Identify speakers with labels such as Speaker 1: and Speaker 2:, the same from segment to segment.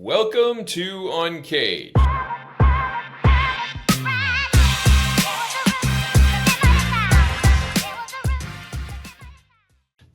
Speaker 1: Welcome to UNCAGED.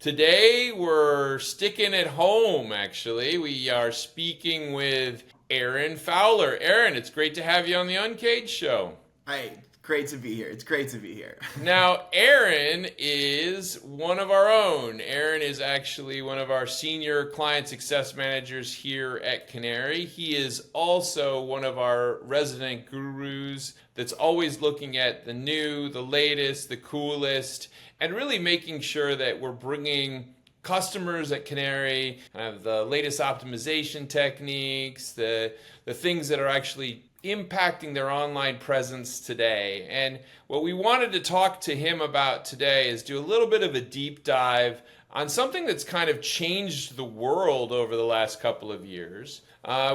Speaker 1: Today we're sticking at home, actually. We are speaking with Aaron Fowler. Aaron, it's great to have you on the UNCAGED show.
Speaker 2: Hey, great to be here. It's great to be here.
Speaker 1: Now, Aaron is one of our own. Aaron is actually one of our senior client success managers here at Canary. He is also one of our resident gurus that's always looking at the new, the latest, the coolest, and really making sure that we're bringing customers at Canary the latest optimization techniques, the things that are actually impacting their online presence today. And what we wanted to talk to him about today is do a little bit of a deep dive on something that's kind of changed the world over the last couple of years,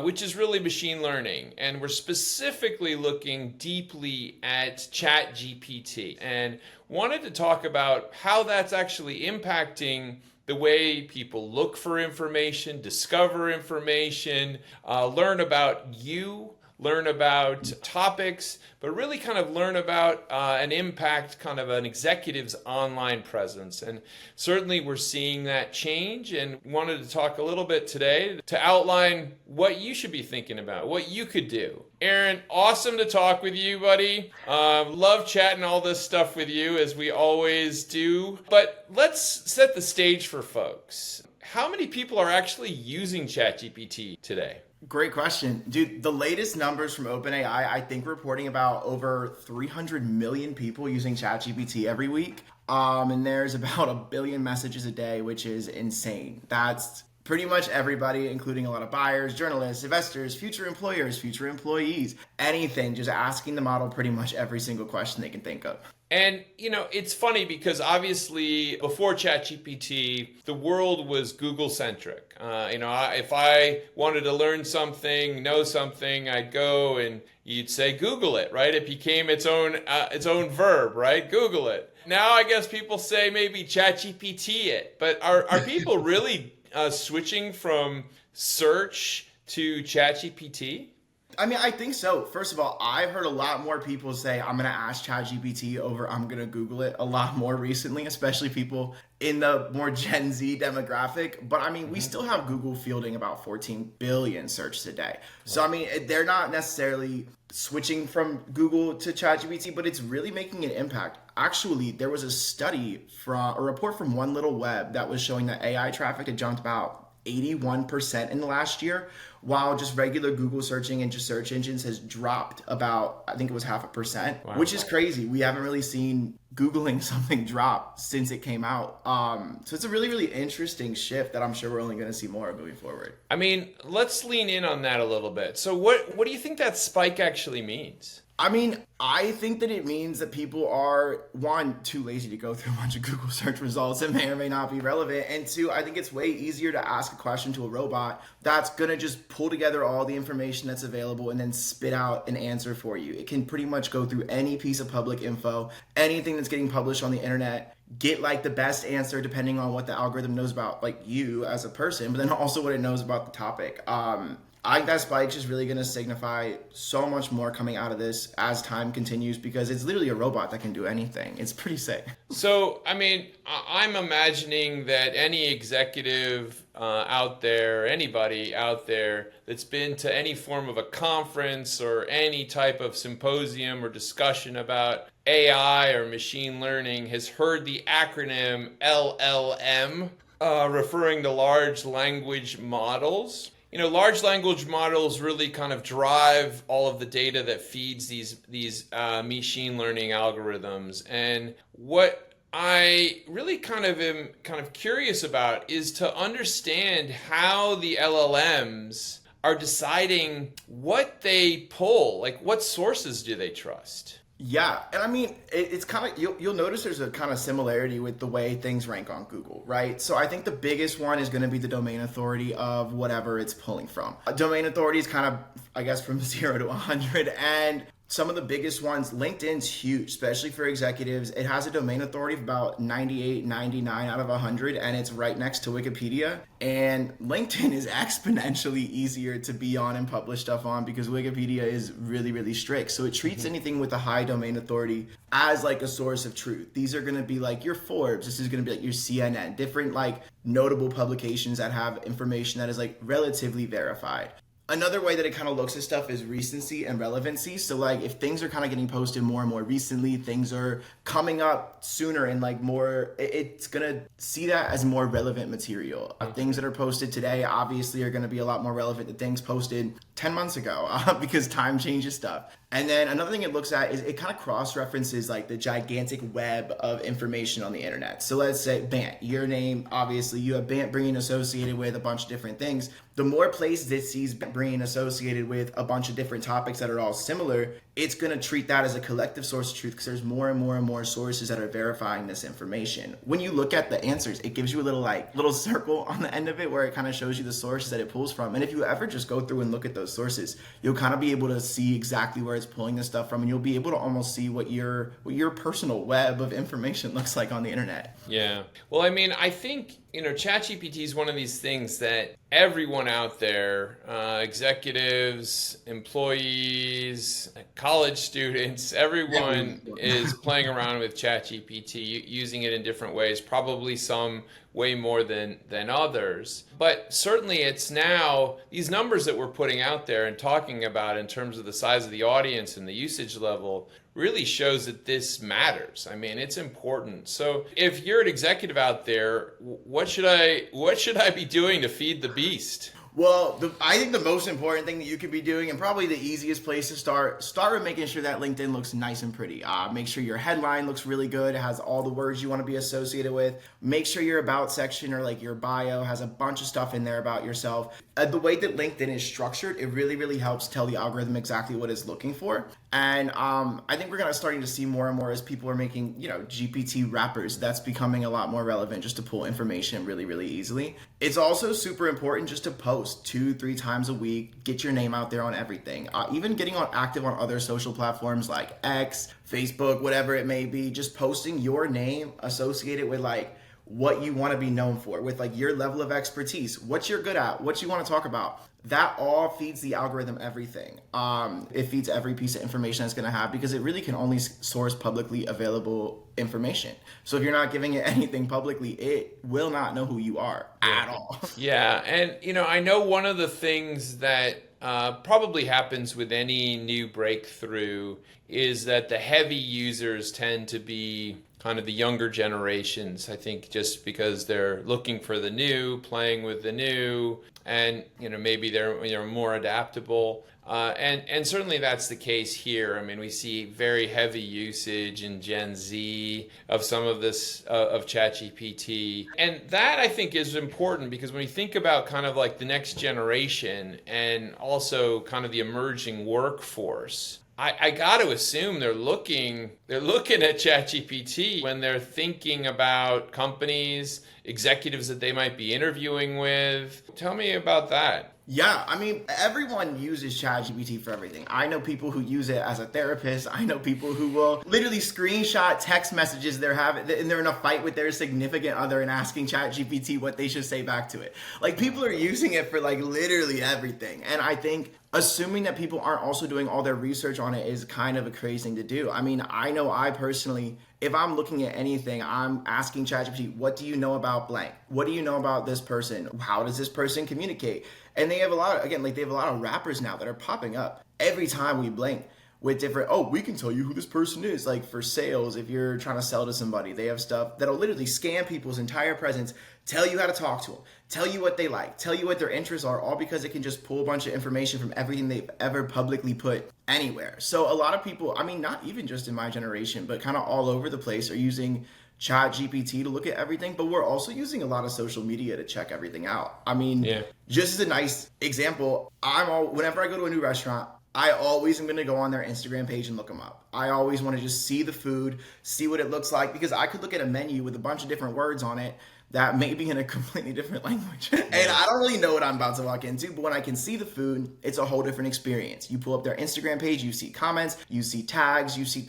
Speaker 1: which is really machine learning. And we're specifically looking deeply at ChatGPT and wanted to talk about how that's actually impacting the way people look for information, discover information, learn about you, learn about topics, but really kind of learn about and impact kind of an executive's online presence. And certainly we're seeing that change, and wanted to talk a little bit today to outline what you should be thinking about, what you could do. Aaron, awesome to talk with you, buddy. Love chatting all this stuff with you, as we always do. But let's set the stage for folks. How many people are actually using ChatGPT today?
Speaker 2: Great question. Dude, the latest numbers from OpenAI, I think reporting about over 300 million people using ChatGPT every week. And there's about 1 billion messages a day, which is insane. That's pretty much everybody, including a lot of buyers, journalists, investors, future employers, future employees, anything, just asking the model pretty much every single question they can think of.
Speaker 1: And, it's funny because obviously before ChatGPT, the world was Google-centric. If I wanted to learn something, know something, I'd go and you'd say Google it, right? It became its own verb, right? Google it. Now I guess people say maybe ChatGPT it. But are people really switching from search to ChatGPT?
Speaker 2: I mean, I think so. First of all, I've heard a lot more people say, I'm going to ask ChatGPT over I'm going to Google it a lot more recently, especially people in the more Gen Z demographic. But I mean, we still have Google fielding about 14 billion searches a day. So, I mean, they're not necessarily switching from Google to ChatGPT, but it's really making an impact. Actually, there was a report from One Little Web that was showing that AI traffic had jumped about 81% in the last year, while just regular Google searching and just search engines has dropped about, I think it was 0.5%,
Speaker 1: Wow.
Speaker 2: Which is crazy. We haven't really seen Googling something drop since it came out. So it's a really, really interesting shift that I'm sure we're only going to see more moving forward.
Speaker 1: I mean, let's lean in on that a little bit. So what do you think that spike actually means?
Speaker 2: I mean, I think that it means that people are, one, too lazy to go through a bunch of Google search results that may or may not be relevant. And two, I think it's way easier to ask a question to a robot that's going to just pull together all the information that's available and then spit out an answer for you. It can pretty much go through any piece of public info, anything that's getting published on the internet, get like the best answer depending on what the algorithm knows about like you as a person, but then also what it knows about the topic. I think that spike is really going to signify so much more coming out of this as time continues, because it's literally a robot that can do anything. It's pretty sick.
Speaker 1: So, I mean, I'm imagining that any executive out there, anybody out there that's been to any form of a conference or any type of symposium or discussion about AI or machine learning has heard the acronym LLM, referring to large language models. Large language models really kind of drive all of the data that feeds these machine learning algorithms. And what I really am curious about is to understand how the LLMs are deciding what they pull, like what sources do they trust?
Speaker 2: Yeah, and I mean, it's kind of, you'll notice there's a kind of similarity with the way things rank on Google, right? So I think the biggest one is going to be the domain authority of whatever it's pulling from. A domain authority is kind of, I guess, from 0 to 100, and Some of the biggest ones, LinkedIn's huge, especially for executives. It has a domain authority of about 98, 99 out of 100, and it's right next to Wikipedia. And LinkedIn is exponentially easier to be on and publish stuff on because Wikipedia is really, really strict. So it treats anything with a high domain authority as like a source of truth. These are going to be like your Forbes. This is going to be like your CNN, different like notable publications that have information that is like relatively verified. Another way that it kind of looks at stuff is recency and relevancy. So like if things are kind of getting posted more and more recently, things are coming up sooner and like more, it's going to see that as more relevant material. Things that are posted today obviously are going to be a lot more relevant than things posted 10 months ago because time changes stuff. And then another thing it looks at is it kind of cross-references like the gigantic web of information on the internet. So let's say Bant, your name, obviously you have Bant Breen associated with a bunch of different things. The more places it sees Bant Breen associated with a bunch of different topics that are all similar, it's going to treat that as a collective source of truth because there's more and more and more sources that are verifying this information. When you look at the answers, it gives you a little circle on the end of it where it kind of shows you the sources that it pulls from. And if you ever just go through and look at those sources, you'll kind of be able to see exactly where it's pulling this stuff from, and you'll be able to almost see what your personal web of information looks like on the internet.
Speaker 1: Yeah. Well, I mean, I think, ChatGPT is one of these things that everyone out there, executives, employees, college students, everyone is playing around with ChatGPT, using it in different ways, probably some way more than others. But certainly it's now, these numbers that we're putting out there and talking about in terms of the size of the audience and the usage level really shows that this matters. I mean, it's important. So if you're an executive out there, what should I be doing to feed the beast?
Speaker 2: Well, I think the most important thing that you could be doing, and probably the easiest place to start with making sure that LinkedIn looks nice and pretty. Make sure your headline looks really good. It has all the words you want to be associated with. Make sure your about section or like your bio has a bunch of stuff in there about yourself. The way that LinkedIn is structured, it really, really helps tell the algorithm exactly what it's looking for. And I think we're starting to see more and more as people are making, GPT wrappers. That's becoming a lot more relevant just to pull information really, really easily. It's also super important just to post 2-3 times a week, get your name out there on everything. Even getting active on other social platforms like X, Facebook, whatever it may be, just posting your name associated with like what you want to be known for, with like your level of expertise, what you're good at, what you want to talk about. That all feeds the algorithm everything. It feeds every piece of information it's going to have because it really can only source publicly available information. So if you're not giving it anything publicly, it will not know who you are at all.
Speaker 1: Yeah. And, I know one of the things that probably happens with any new breakthrough is that the heavy users tend to be kind of the younger generations, I think, just because they're looking for the new, playing with the new, and maybe they're more adaptable. And certainly that's the case here. I mean, we see very heavy usage in Gen Z of some of this, of ChatGPT. And that I think is important because when we think about kind of like the next generation and also kind of the emerging workforce, I got to assume they're looking at ChatGPT when they're thinking about companies, executives that they might be interviewing with. Tell me about that.
Speaker 2: Yeah, I mean, everyone uses ChatGPT for everything. I know people who use it as a therapist. I know people who will literally screenshot text messages they're having, and they're in a fight with their significant other and asking ChatGPT what they should say back to it. Like, people are using it for like literally everything. And I think assuming that people aren't also doing all their research on it is kind of a crazy thing to do. I mean, I know I personally, if I'm looking at anything, I'm asking ChatGPT, what do you know about blank? What do you know about this person? How does this person communicate? And they have a lot of rappers now that are popping up every time we blink with different, we can tell you who this person is. Like for sales, if you're trying to sell to somebody, they have stuff that'll literally scan people's entire presence, tell you how to talk to them, tell you what they like, tell you what their interests are, all because it can just pull a bunch of information from everything they've ever publicly put anywhere. So a lot of people, I mean, not even just in my generation, but kind of all over the place are using ChatGPT to look at everything, but we're also using a lot of social media to check everything out. I mean, just as a nice example, whenever I go to a new restaurant, I always am going to go on their Instagram page and look them up. I always want to just see the food, see what it looks like, because I could look at a menu with a bunch of different words on it, that may be in a completely different language. And I don't really know what I'm about to walk into, but when I can see the food, it's a whole different experience. You pull up their Instagram page, you see comments, you see tags, you see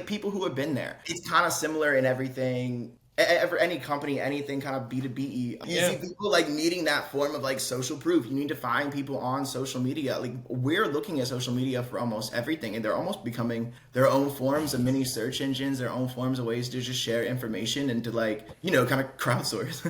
Speaker 2: people who have been there. It's kind of similar in everything. Any company, anything kind of B2B. You see people like needing that form of like social proof. You need to find people on social media. Like we're looking at social media for almost everything, and they're almost becoming their own forms of mini search engines, their own forms of ways to just share information and to like, kind of crowdsource.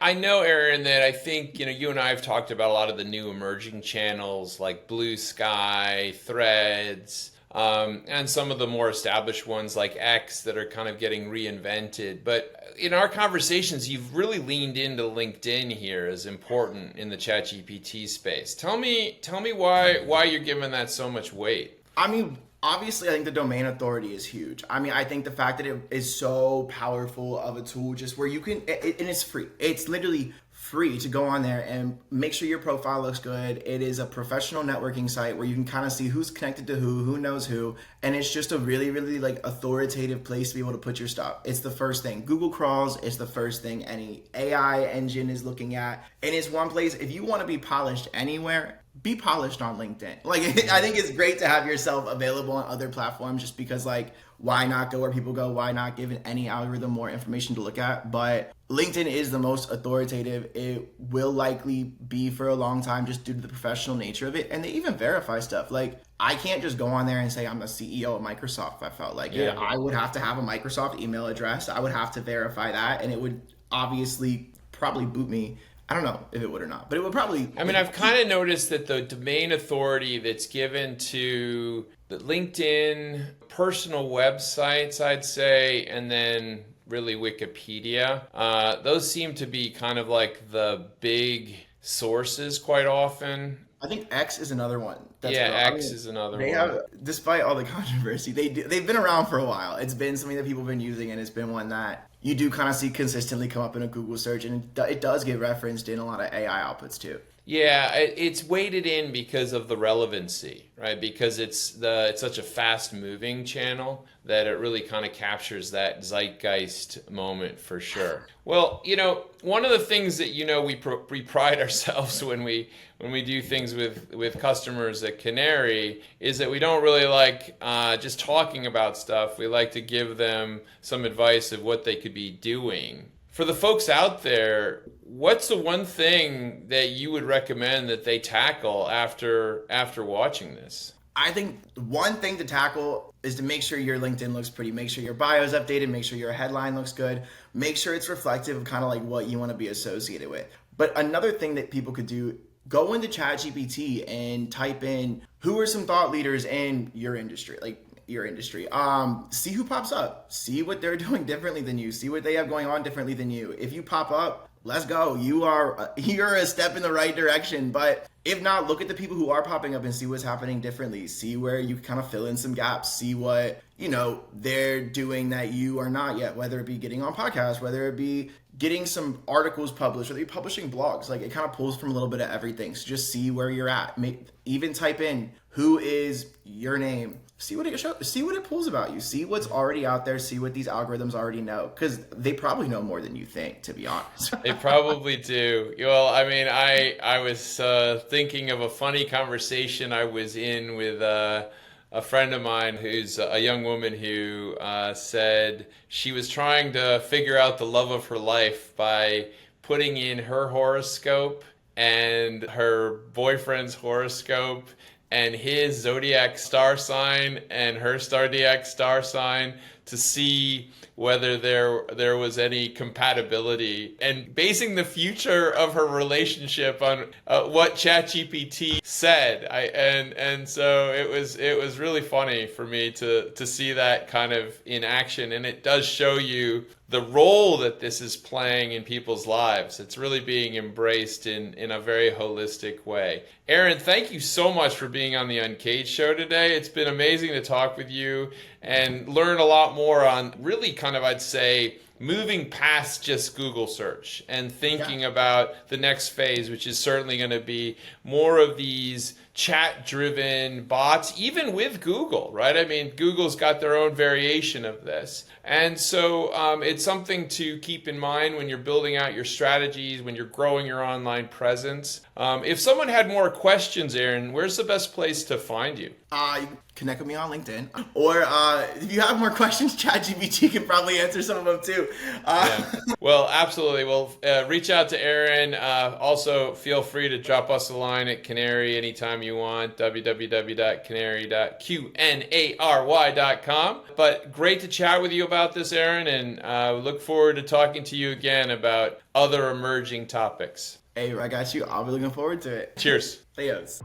Speaker 1: I know, Aaron, that I think, you and I have talked about a lot of the new emerging channels like Blue Sky, Threads, and some of the more established ones like X that are kind of getting reinvented. But in our conversations, you've really leaned into LinkedIn here as important in the ChatGPT space. Tell me why you're giving that so much weight.
Speaker 2: I mean, obviously, I think the domain authority is huge. I mean, I think the fact that it is so powerful of a tool, just where you can, and it's free. It's literally free to go on there and make sure your profile looks good. It is a professional networking site where you can kind of see who's connected to who knows who, and it's just a really, really like authoritative place to be able to put your stuff. It's the first thing Google crawls. It's the first thing any AI engine is looking at, and it's one place if you want to be polished anywhere. Be polished on LinkedIn. Like, I think it's great to have yourself available on other platforms just because, like, why not go where people go? Why not give any algorithm more information to look at? But LinkedIn is the most authoritative. It will likely be for a long time just due to the professional nature of it. And they even verify stuff. Like, I can't just go on there and say I'm the CEO of Microsoft if I felt like it. I would have to have a Microsoft email address. I would have to verify that. And it would obviously probably boot me. I don't know if it would or not, but it would probably.
Speaker 1: I mean, I've kind of noticed that the domain authority that's given to the LinkedIn personal websites, I'd say, and then really Wikipedia, those seem to be kind of like the big sources quite often.
Speaker 2: I think X is another one.
Speaker 1: X is another one.
Speaker 2: Despite all the controversy, they've been around for a while. It's been something that people have been using, and it's been one that you do kind of see consistently come up in a Google search, and it does get referenced in a lot of AI outputs too.
Speaker 1: Yeah, it's weighted in because of the relevancy, right? Because it's such a fast-moving channel that it really kind of captures that zeitgeist moment for sure. Well, one of the things that we pride ourselves when we do things with customers at Canary is that we don't really like just talking about stuff. We like to give them some advice of what they could be doing. For the folks out there, what's the one thing that you would recommend that they tackle after watching this?
Speaker 2: I think one thing to tackle is to make sure your LinkedIn looks pretty. Make sure your bio is updated. Make sure your headline looks good. Make sure it's reflective of kind of like what you want to be associated with. But another thing that people could do, go into ChatGPT and type in who are some thought leaders in your industry, see who pops up, see what they're doing differently than you, see what they have going on differently than you. If you pop up, let's go. You're a step in the right direction. But if not, look at the people who are popping up and see what's happening differently. See where you kind of fill in some gaps. See what, they're doing that you are not yet, whether it be getting on podcasts, whether it be getting some articles published, whether it be publishing blogs. Like, it kind of pulls from a little bit of everything. So just see where you're at. Even type in who is your name. See what it shows. See what it pulls about you. See what's already out there. See what these algorithms already know, because they probably know more than you think, to be honest.
Speaker 1: They probably do. Well, I mean, I was thinking of a funny conversation I was in with a friend of mine who's a young woman who said she was trying to figure out the love of her life by putting in her horoscope and her boyfriend's horoscope and his zodiac star sign and her zodiac star sign to see whether there was any compatibility, and basing the future of her relationship on what ChatGPT said. And so it was really funny for me to see that kind of in action, and it does show you the role that this is playing in people's lives. It's really being embraced in a very holistic way. Aaron, thank you so much for being on the UNCAGED show today. It's been amazing to talk with you and learn a lot more on really kind of, I'd say, moving past just Google search and thinking about the next phase, which is certainly going to be more of these chat-driven bots, even with Google, right? I mean, Google's got their own variation of this. And so it's something to keep in mind when you're building out your strategies, when you're growing your online presence. If someone had more questions, Aaron, where's the best place to find you?
Speaker 2: You can connect with me on LinkedIn. Or if you have more questions, ChatGPT can probably answer some of them too.
Speaker 1: Well, absolutely. Well, reach out to Aaron. Also, feel free to drop us a line at Canary anytime you want, www.canary.com. But great to chat with you about this, Aaron, and look forward to talking to you again about other emerging topics.
Speaker 2: Hey, I got you. I'll be looking forward to it.
Speaker 1: Cheers.
Speaker 2: Adios.